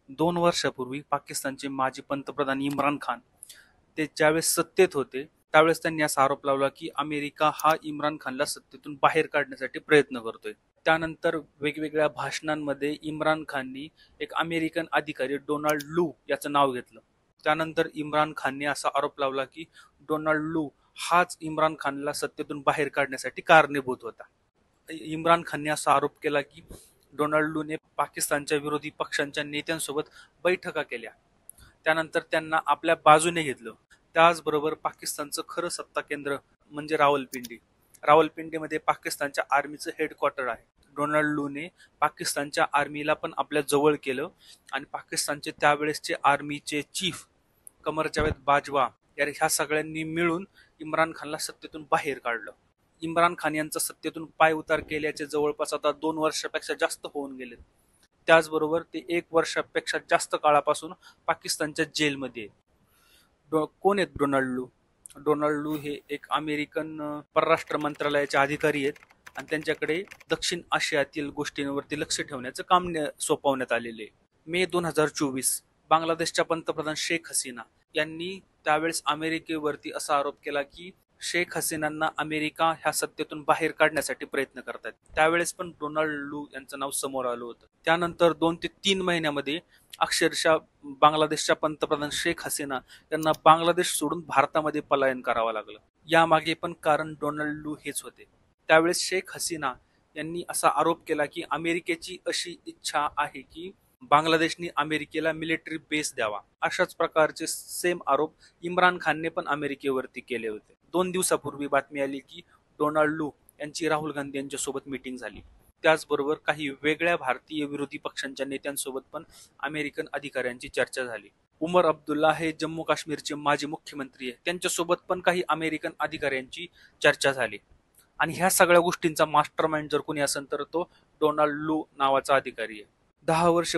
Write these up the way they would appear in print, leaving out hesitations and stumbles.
2 वर्षापूर्वी पाकिस्तानचे माजी पंतप्रधान इम्रान खान ते ज्यावेळेस सत्तेत होते त्यावेळेस त्यांनी असा आरोप लावला की अमेरिका हा इम्रान खानला सत्तेतून बाहेर काढण्यासाठी प्रयत्न करतोय. त्यानंतर वेगवेगळ्या भाषणांमध्ये इम्रान खाननी एक अमेरिकन अधिकारी डोनाल्ड लू याचं नाव घेतलं. त्यानंतर इम्रान खानने असा आरोप लावला की डोनाल्ड लू हाच इम्रान खानला सत्तेतून बाहेर काढण्यासाठी कारणीभूत होता. इम्रान खानने असा आरोप केला की डोनाल्ड लूने पाकिस्तानच्या विरोधी पक्षांच्या नेत्यांसोबत बैठका केल्या, त्यानंतर त्यांना आपल्या बाजूने घेतलं. त्याचबरोबर पाकिस्तानचं खरं सत्ता केंद्र म्हणजे रावलपिंडीमध्ये पाकिस्तानच्या आर्मीचं हेडक्वार्टर आहे. डोनाल्ड लूने पाकिस्तानच्या आर्मीला पण आपल्या जवळ केलं आणि पाकिस्तानचे त्यावेळेसचे आर्मीचे चीफ कमर जावेद बाजवा ह्या सगळ्यांनी मिळून इम्रान खानला सत्तेतून बाहेर काढलं. इम्रान खान यांचा सत्तेतून पाय उतार केल्याचे जवळपास आता 2 वर्षापेक्षा जास्त होऊन गेले. त्याचबरोबर ते 1 वर्षापेक्षा जास्त काळापासून पाकिस्तानच्या जेलमध्ये आहेत. कोण आहेत डोनाल्ड लू? डोनाल्ड लू हे एक अमेरिकन परराष्ट्र मंत्रालयाचे अधिकारी आहेत आणि त्यांच्याकडे दक्षिण आशियातील गोष्टींवरती लक्ष ठेवण्याचं काम सोपवण्यात आलेले आहे. मे 2024 बांगलादेशच्या पंतप्रधान शेख हसीना यांनी त्यावेळेस अमेरिकेवरती असा आरोप केला की शेख हसीनांना अमेरिका ह्या सत्तेतून बाहेर काढण्यासाठी प्रयत्न करतात. त्यावेळेस पण डोनाल्ड लू यांचं नाव समोर आलं होतं. त्यानंतर 2 ते 3 महिन्यामध्ये अक्षरशः बांगलादेशच्या पंतप्रधान शेख हसीना यांना बांगलादेश सोडून भारतामध्ये पलायन करावं लागलं. यामागे पण कारण डोनाल्ड लू हेच होते. त्यावेळेस शेख हसीना यांनी असा आरोप केला की अमेरिकेची अशी इच्छा आहे की बांगलादेशने अमेरिकेला मिलिटरी बेस द्यावा. अशाच प्रकारचे सेम आरोप इम्रान खानने पण अमेरिकेवरती केले होते. 2 दिवसापूर्वी बातमी आली की डोनाल्ड लू यांची राहुल गांधी यांच्यासोबत मीटिंग झाली. त्याचबरोबर काही वेगळ्या भारतीय विरोधी पक्षांच्या नेत्यांसोबत पण अमेरिकन अधिकाऱ्यांची चर्चा झाली. उमर अब्दुल्ला हे जम्मू काश्मीरचे माजी मुख्यमंत्री आहे, त्यांच्यासोबत पण काही अमेरिकन अधिकाऱ्यांची चर्चा झाली. आणि ह्या सगळ्या गोष्टींचा मास्टरमाइंड जर कोणी असेल तर तो डोनाल्ड लू नावाचा अधिकारी आहे. 10 वर्ष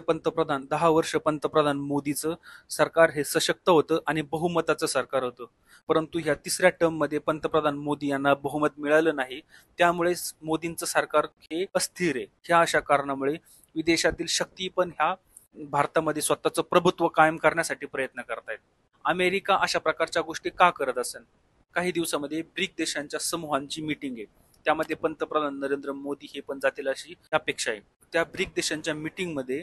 पंतप्रधान मोदीचं सरकार हे सशक्त होतं आणि बहुमताचं सरकार होतं. परंतु ह्या 3ऱ्या टर्म मध्ये पंतप्रधान मोदी यांना बहुमत मिळालं नाही. त्यामुळे मोदींचं सरकार हे अस्थिर आहे. ह्या अशा कारणामुळे विदेशातील शक्ती पण ह्या भारतामध्ये स्वतःचं प्रभुत्व कायम करण्यासाठी प्रयत्न करतायत. अमेरिका अशा प्रकारच्या गोष्टी का करत असेल? काही दिवसामध्ये ब्रिक देशांच्या समूहांची मीटिंग आहे, त्यामध्ये पंतप्रधान नरेंद्र मोदी हे पण जातील अशी अपेक्षा आहे. त्या ब्रिक देशांच्या मीटिंगमध्ये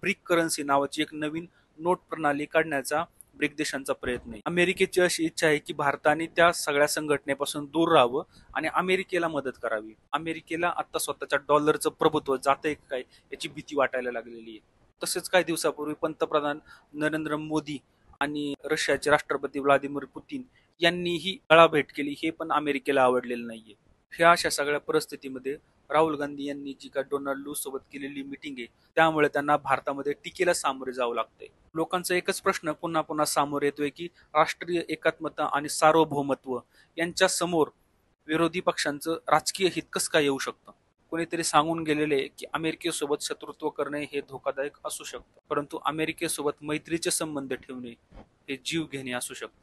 ब्रिक करन्सी नावाची एक नवीन नोट प्रणाली काढण्याचा ब्रिक देशांचा प्रयत्न आहे. अमेरिकेची अशी इच्छा आहे की भारताने त्या सगळ्या संघटनेपासून दूर राहावं आणि अमेरिकेला मदत करावी. अमेरिकेला आता स्वतःच्या डॉलरचं प्रभुत्व जातंय काय याची भीती वाटायला लागलेली आहे. तसेच काही दिवसापूर्वी पंतप्रधान नरेंद्र मोदी आणि रशियाचे राष्ट्रपती व्लादिमीर पुतीन यांनीही भेट केली. हे पण अमेरिकेला आवडलेलं नाहीये. ह्या अशा सगळ्या परिस्थितीमध्ये राहुल गांधी यांनी जी का डोनाल्ड लू सोबत केलेली मीटिंग आहे त्यामुळे त्यांना भारतामध्ये टीकेला सामोरे जावं लागतंय. लोकांचा एकच प्रश्न पुन्हा पुन्हा समोर येतोय की राष्ट्रीय एकात्मता आणि सार्वभौमत्व यांच्या समोर विरोधी पक्षांचं राजकीय हित कसं काय येऊ शकतं? कोणीतरी सांगून गेलेले की अमेरिकेसोबत शत्रुत्व करणे हे धोकादायक असू शकतं, परंतु अमेरिकेसोबत मैत्रीचे संबंध ठेवणे हे जीव घेणे असू शकतं.